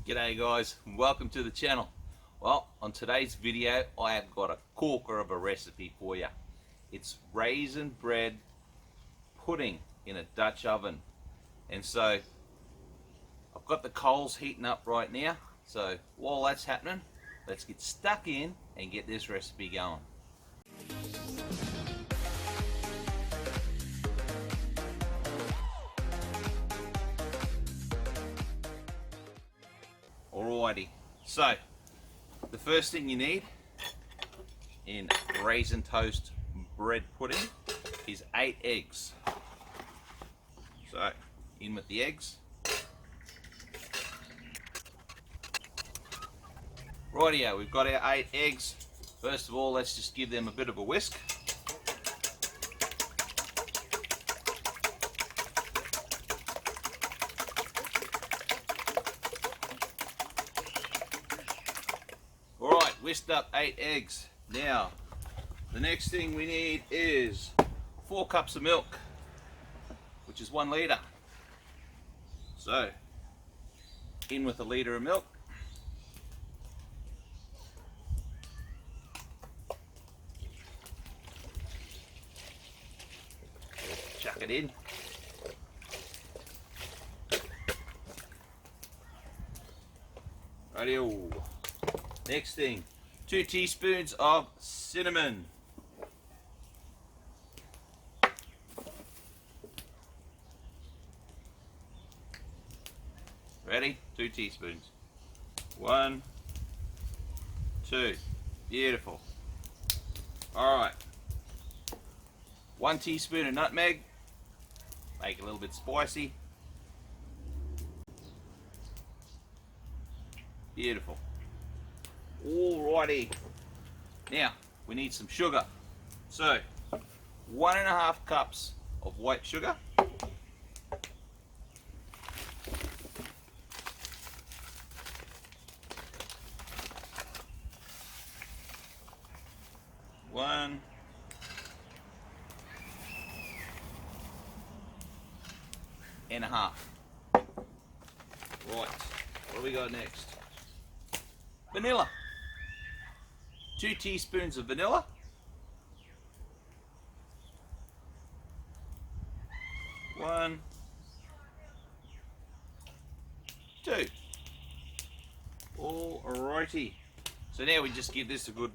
G'day guys, and welcome to the channel. Well, on today's video I have got a corker of a recipe for you. It's raisin bread pudding in a Dutch oven. And so I've got the coals heating up right now, so while that's happening, let's get stuck in and get this recipe going. Alrighty, so the first thing you need in raisin toast bread pudding is 8 eggs. So in with the eggs. Rightio, we've got our 8 eggs. First of all, let's just give them a bit of a whisk. Alright, whisked up 8 eggs. Now, the next thing we need is 4 cups of milk, which is 1 litre. So, in with a litre of milk. Chuck it in. Rightio. Next thing, 2 teaspoons of cinnamon. Ready? 2 teaspoons. 1, 2. Beautiful. Alright. 1 teaspoon of nutmeg. Make it a little bit spicy. Beautiful. Alrighty. Now, we need some sugar. So, 1.5 cups of white sugar. One. And a half. Right, what do we got next? Vanilla. 2 teaspoons of vanilla. 1, 2. Alrighty. So now we just give this a good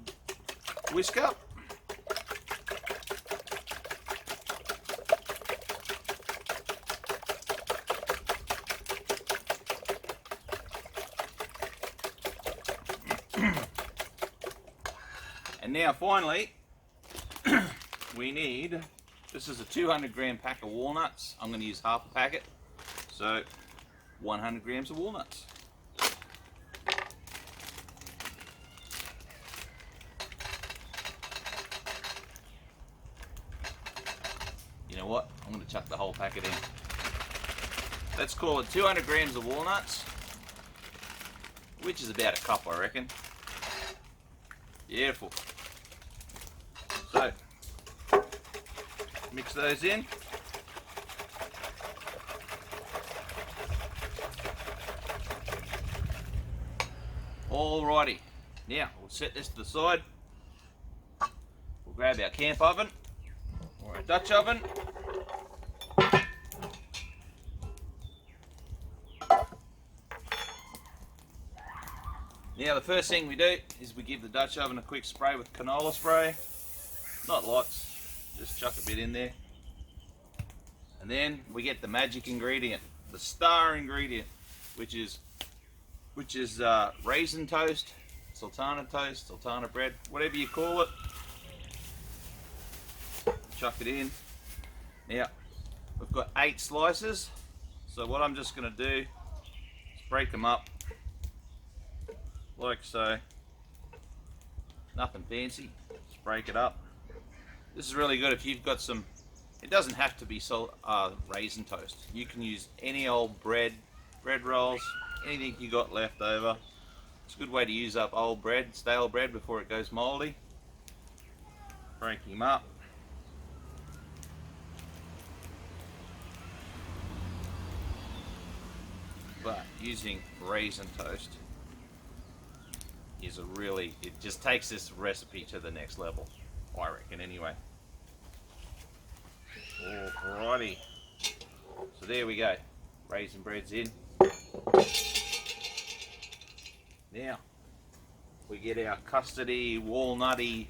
whisk up. And now finally, we need, this is a 200 gram pack of walnuts. I'm going to use half a packet, so 100 grams of walnuts. You know what? I'm going to chuck the whole packet in. Let's call it 200 grams of walnuts, which is about a cup, I reckon. Beautiful. So, mix those in. Alrighty. Now, we'll set this to the side. We'll grab our camp oven or our Dutch oven. Now the first thing we do is we give the Dutch oven a quick spray with canola spray. Not lots, just chuck a bit in there. And then we get the magic ingredient, the star ingredient, which is raisin toast, sultana bread, whatever you call it. Chuck it in. Now, we've got 8 slices, so what I'm just going to do is break them up like so. Nothing fancy, just break it up. This is really good if you've got some, it doesn't have to be raisin toast. You can use any old bread rolls, anything you got left over. It's a good way to use up old bread, stale bread, before it goes mouldy. Break them up. but using raisin toast is a really, it just takes this recipe to the next level, I reckon anyway. Alrighty, so there we go, raisin bread's in. Now we get our custardy, walnutty,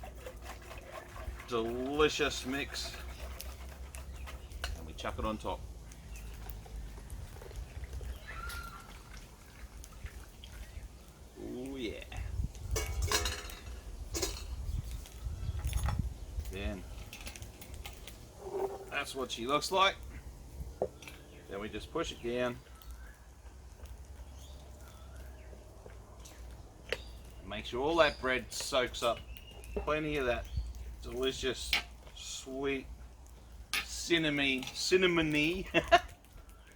delicious mix and we chuck it on top. Oh yeah. Then that's what she looks like. Then we just push it down. Make sure all that bread soaks up plenty of that delicious, sweet, cinnamony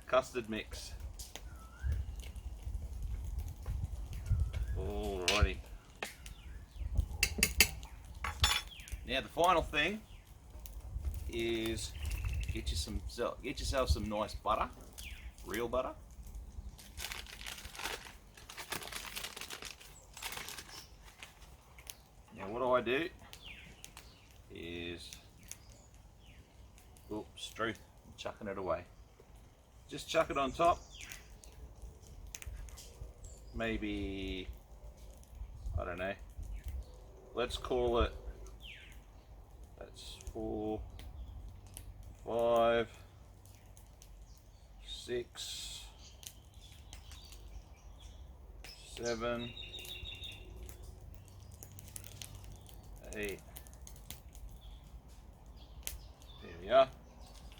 custard mix. Alrighty. Now the final thing is get yourself some nice butter, real butter. Now what I do is, oops, truth, I'm chucking it away. Just chuck it on top. Maybe, I don't know, let's call it, that's 4, 5, 6, 7, 8. There we are.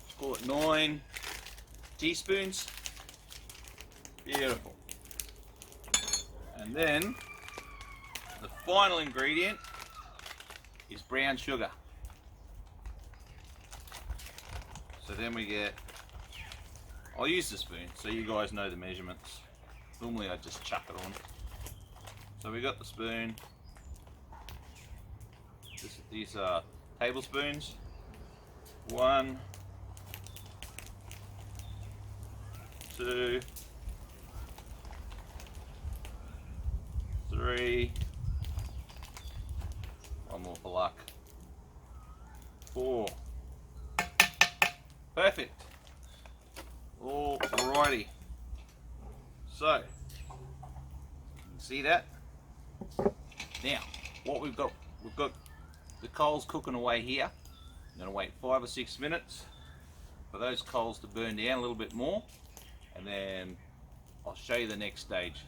Let's call it 9 teaspoons. Beautiful. And then the final ingredient is brown sugar. So then we get, I'll use the spoon so you guys know the measurements. Normally I just chuck it on. So we got the spoon. These are tablespoons. 1, 2, 3, one more for luck, 4. Perfect. Alrighty. So, see that? Now, what we've got the coals cooking away here. I'm going to wait 5 or 6 minutes for those coals to burn down a little bit more, and then I'll show you the next stage,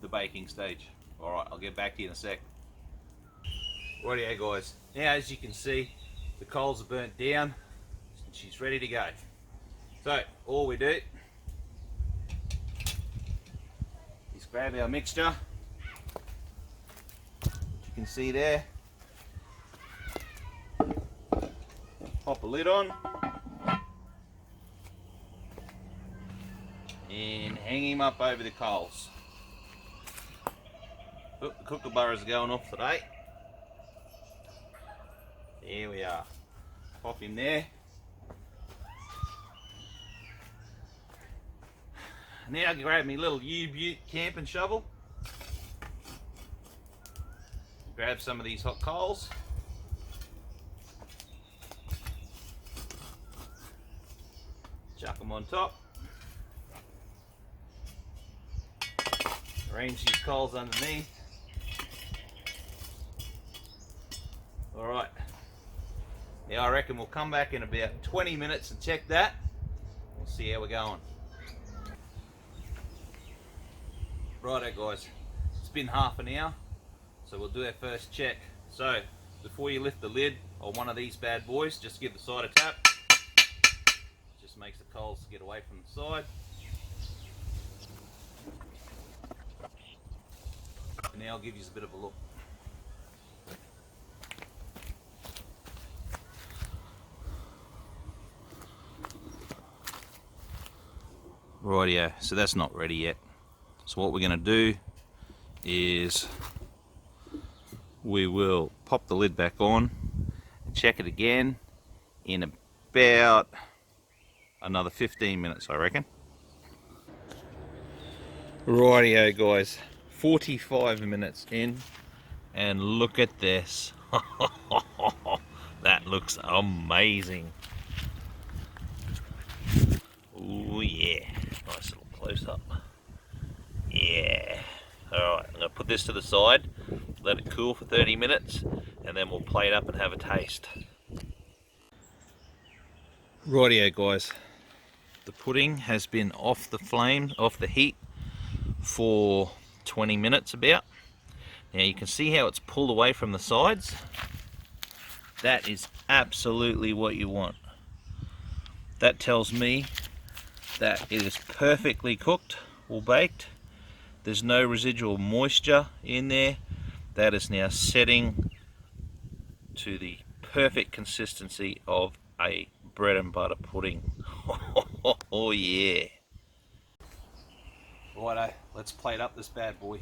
the baking stage. Alright, I'll get back to you in a sec. Rightio guys, now as you can see, the coals are burnt down and she's ready to go. So all we do is grab our mixture, as you can see there, pop a lid on and hang him up over the coals. Look, the kookaburras are going off today. There we are. Pop him there. Now grab me little U-Butte camping shovel. Grab some of these hot coals. Chuck them on top. Arrange these coals underneath. Alright. Now I reckon we'll come back in about 20 minutes and check that. We'll see how we're going. Righto guys, it's been half an hour, so we'll do our first check. So, before you lift the lid on one of these bad boys, just give the side a tap. Just makes the coals get away from the side. And now I'll give you a bit of a look. Rightio, so that's not ready yet. So what we're going to do is we will pop the lid back on and check it again in about another 15 minutes, I reckon. Rightio guys, 45 minutes in and look at this. That looks amazing. Oh yeah, nice little close up. Yeah. Alright, I'm going to put this to the side, let it cool for 30 minutes, and then we'll plate it up and have a taste. Rightio guys, the pudding has been off the flame, off the heat, for 20 minutes about. Now you can see how it's pulled away from the sides. That is absolutely what you want. That tells me that it is perfectly cooked or baked. There's no residual moisture in there. That is now setting to the perfect consistency of a bread and butter pudding. Oh yeah. Righto, let's plate up this bad boy.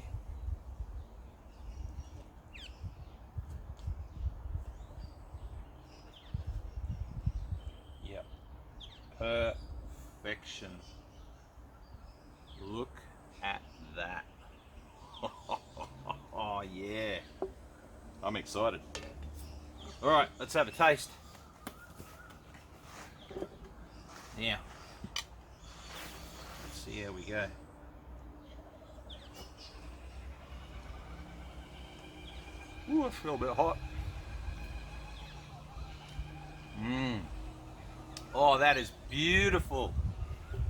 Yep. Perfection. Look at that. Oh yeah. I'm excited. Alright, let's have a taste. Now, let's see how we go. Ooh, I feel a bit hot. Oh, that is beautiful.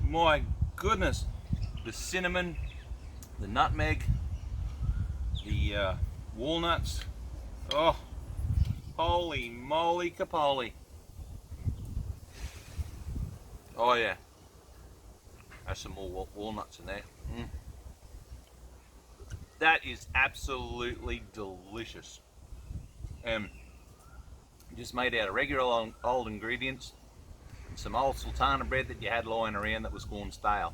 My goodness. The cinnamon, the nutmeg, the walnuts. Oh, holy moly capoly. Oh yeah. There's some more walnuts in there. That is absolutely delicious. Just made out of regular old ingredients, some old sultana bread that you had lying around that was gone stale.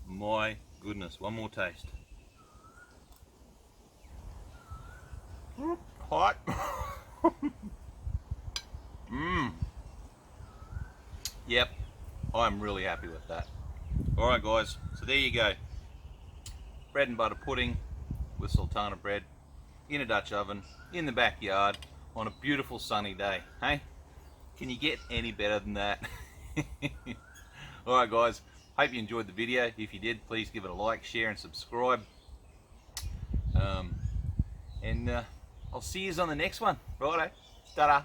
My goodness, one more taste. Hot. Yep, I'm really happy with that. Alright guys, so there you go. Bread and butter pudding with sultana bread in a Dutch oven in the backyard on a beautiful sunny day. Hey, can you get any better than that? Alright guys, hope you enjoyed the video. If you did, please give it a like, share and subscribe. I'll see you on the next one. Righto, ta-da.